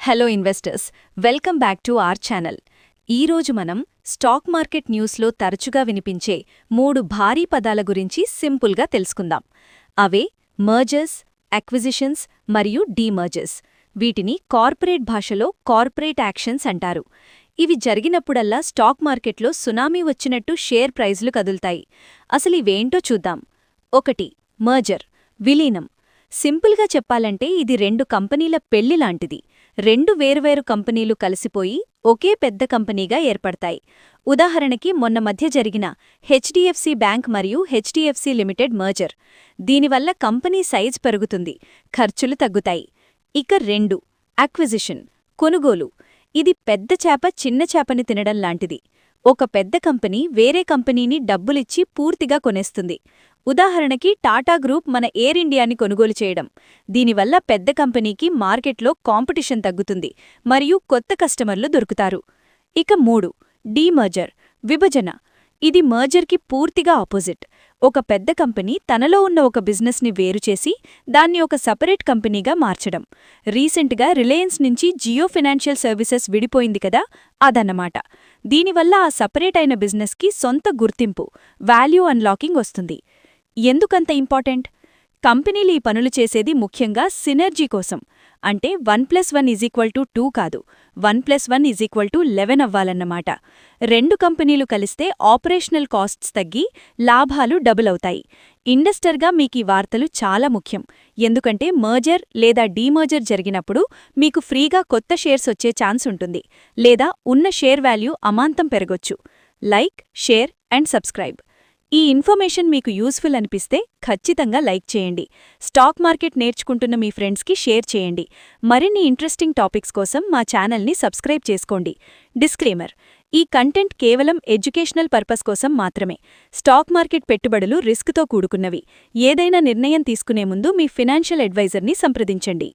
Hello investors, welcome back to our channel. ఈరోజు మనం stock market న్యూస్లో తరచుగా వినిపించే 3 భారీ పదాల గురించి సింపుల్గా తెలుసుకుందాం. అవే మర్జర్స్, అక్విజిషన్స్ మరియు డీమర్జర్స్. వీటిని కార్పొరేట్ భాషలో కార్పొరేట్ యాక్షన్స్ అంటారు. ఇవి జరిగినప్పుడల్లా స్టాక్ మార్కెట్లో సునామీ వచ్చినట్టు షేర్ ప్రైజ్లు కదులుతాయి. అసలు ఇవేంటో చూద్దాం. 1. మర్జర్, విలీనం. సింపుల్గా చెప్పాలంటే ఇది 2 కంపెనీల పెళ్లి లాంటిది. 2 వేర్వేరు కంపెనీలు కలిసిపోయి ఒకే పెద్ద కంపెనీగా ఏర్పడతాయి. ఉదాహరణకి మొన్న మధ్య జరిగిన హెచ్డిఎఫ్సి బ్యాంక్ మరియు హెచ్డిఎఫ్సి లిమిటెడ్ మర్జర్. దీనివల్ల కంపెనీ సైజ్ పెరుగుతుంది, ఖర్చులు తగ్గుతాయి. ఇక 2. అక్విజిషన్, కొనుగోలు. ఇది పెద్ద చేప చిన్న చేపని తినడం లాంటిది. ఒక పెద్ద కంపెనీ వేరే కంపెనీని డబ్బులిచ్చి పూర్తిగా కొనేస్తుంది. ఉదాహరణకి టాటా గ్రూప్ మన ఎయిర్ ఇండియాని కొనుగోలు చేయడం. దీనివల్ల పెద్ద కంపెనీకి మార్కెట్లో కాంపిటీషన్ తగ్గుతుంది మరియు కొత్త కస్టమర్లు దొరుకుతారు. ఇక 3. డీమర్జర్, విభజన. ఇది మర్జర్కి పూర్తిగా ఆపోజిట్. ఒక పెద్ద కంపెనీ తనలో ఉన్న ఒక బిజినెస్ని వేరుచేసి దాన్ని ఒక సపరేట్ కంపెనీగా మార్చడం. రీసెంట్గా రిలయన్స్ నుంచి జియో ఫైనాన్షియల్ సర్వీసెస్ విడిపోయింది కదా, అదన్నమాట. దీనివల్ల ఆ సపరేట్ అయిన బిజినెస్కి సొంత గుర్తింపు, వాల్యూ అన్లాకింగ్ వస్తుంది. ఎందుకంత ఇంపార్టెంట్? కంపెనీలు ఈ పనులు చేసేది ముఖ్యంగా సినర్జీ కోసం. అంటే 1+1=2 కాదు, 1+1=11 అవ్వాలన్నమాట. 2 కంపెనీలు కలిస్తే ఆపరేషనల్ కాస్ట్స్ తగ్గి లాభాలు డబుల్ అవుతాయి. ఇన్వెస్టర్గా మీకీ వార్తలు చాలా ముఖ్యం. ఎందుకంటే మర్జర్ లేదా డీమర్జర్ జరిగినప్పుడు మీకు ఫ్రీగా కొత్త షేర్స్ వచ్చే ఛాన్స్ ఉంటుంది, లేదా ఉన్న షేర్ వాల్యూ అమాంతం పెరగొచ్చు. Like, share and subscribe. ఈ ఇన్ఫర్మేషన్ మీకు యూస్ఫుల్ అనిపిస్తే ఖచ్చితంగా లైక్ చేయండి. స్టాక్ మార్కెట్ నేర్చుకుంటున్న మీ ఫ్రెండ్స్కి షేర్ చేయండి. మరిన్ని ఇంట్రెస్టింగ్ టాపిక్స్ కోసం మా ఛానల్ని సబ్స్క్రైబ్ చేసుకోండి. డిస్క్లేమర్: ఈ కంటెంట్ కేవలం ఎడ్యుకేషనల్ పర్పస్ కోసం మాత్రమే. స్టాక్ మార్కెట్ పెట్టుబడులు రిస్క్తో కూడుకున్నవి. ఏదైనా నిర్ణయం తీసుకునే ముందు మీ ఫినాన్షియల్ అడ్వైజర్ని సంప్రదించండి.